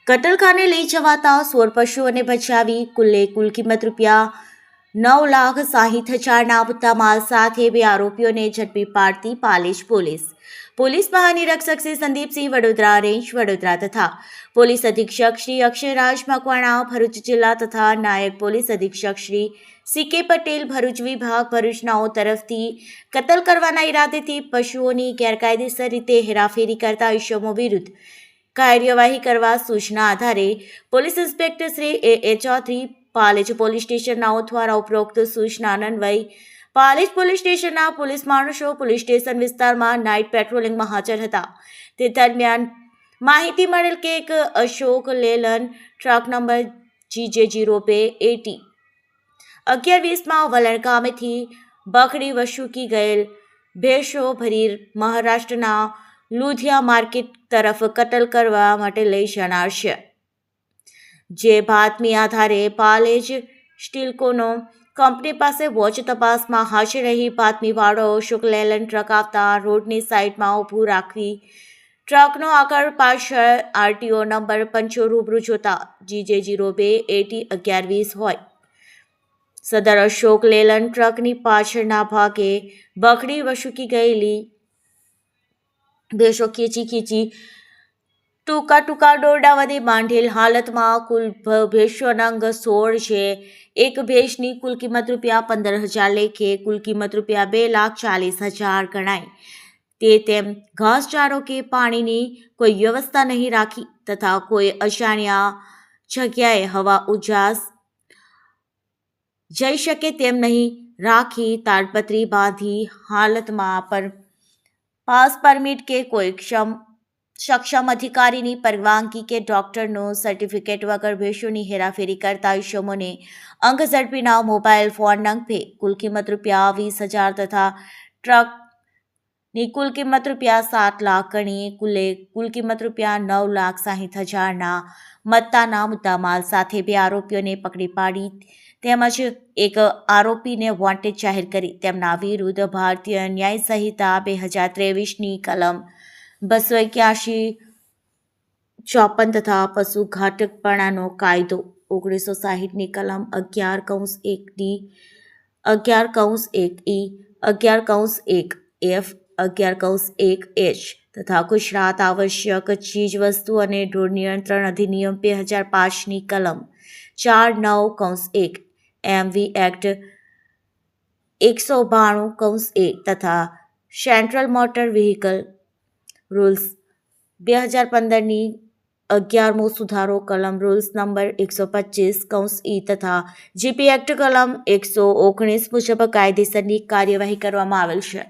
કતલખાને લઈ જવાતા 16 પશુઓને બચાવી કુલ કિંમત ₹9,60,000ના મુદ્દામાલ સાથે 2 આરોપીઓને ઝડપી પાડતી પાલેજ પોલીસ મહાનિરીક્ષક શ્રી સંદીપસિંહ વડોદરા રેન્જ વડોદરા તથા પોલીસ અધિક્ષક શ્રી અક્ષયરાજ મકવાણા ભરૂચ જિલ્લા તથા નાયબ પોલીસ અધિક્ષક શ્રી CK પટેલ ભરૂચ વિભાગ ભરૂચનાઓ તરફથી કતલ કરવાના ઈરાદેથી પશુઓની ગેરકાયદેસર રીતે હેરાફેરી કરતા ઇસમો વિરુદ્ધ કાર્યવાહી કરવા સૂચના આધારે police inspector Shri A Chaudhari Palej police સ્ટેશનનાઓ દ્વારા ઉપરોક્ત સૂચના અન્વયે પાલેજ પોલીસ સ્ટેશનના પોલીસ માણસો પોલીસ સ્ટેશન વિસ્તારમાં નાઇટ પેટ્રોલિંગમાં હાજર હતા. તે દરમિયાન માહિતી મળેલ કે એક Ashok Leyland truck number GJ02 AT 1120માં વલણ ગામેથી બકડી વસૂકી ગયેલ ભેંસો ભરી મહારાષ્ટ્રના લુધિયા માર્કેટ તરફ કતલ કરવા માટે લઈ જનાર છે. જે બાતમી આધારે પાલેજ સ્ટીલકોનો કંપની પાસે વોચ તપાસમાં હાજર રહી બાતમીવાળો અશોક લેલન ટ્રક આવતા રોડની સાઈડમાં ઊભું રાખવી ટ્રકનો આગળ પાછળ RTO નંબર પંચો રૂબરૂ જોતા GJ02 AT 1120 હોય. સદર અશોક લેલન ટ્રકની પાછળના ભાગે બકડી વસૂકી ગયેલી ભેંસો ખીચી ટૂંકા દોરડા વડે બાંધેલ હાલતમાં કુલ ભેંસોના અંગ 16 છે. એક ભેંસની કુલ કિંમત ₹15,000 લેખે કુલ કિંમત ₹2,40,000 ગણાય. તેમ ઘાસચારો કે પાણીની કોઈ વ્યવસ્થા નહીં રાખી તથા કોઈ અજાણ્યા જગ્યાએ હવા ઉજાસ જઈ શકે તેમ નહીં રાખી તાડપત્રી બાંધી હાલતમાં પાસ પરમિટ કે કોઈ સક્ષમ અધિકારીની પરવાનગી કે ડૉક્ટરનું સર્ટિફિકેટ વગર ભેંસોની હેરાફેરી કરતા ઇસમોને અંગ ઝડપીના મોબાઈલ ફોન નંગ પે કુલ કિંમત ₹20,000 તથા ટ્રકની કુલ કિંમત ₹7 લાખ ગણી કુલ કિંમત ₹9,60,000ના મત્તાના મુદ્દામાલ સાથે 2 આરોપીઓને પકડી પાડી તેમજ એક આરોપીને વોન્ટેડ જાહેર કરી તેમના વિરુદ્ધ ભારતીય ન્યાય સંહિતા 2023ની કલમ 281-54 તથા પશુ ઘાતકપણાનો કાયદો 1960ની કલમ 11(1)D 11(1)E 11(1)F 11(1)H તથા ગુજરાત આવશ્યક ચીજવસ્તુ અને ઢોર નિયંત્રણ અધિનિયમ 2005ની કલમ 4(9)1 MV એક્ટ 192(1) તથા સેન્ટ્રલ મોટર વ્હીકલ રૂલ્સ 2015ની 11મો સુધારો કલમ રૂલ્સ નંબર 125(E) તથા GP એક્ટ કલમ 119 મુજબ કાયદેસરની કાર્યવાહી કરવામાં આવેલ છે.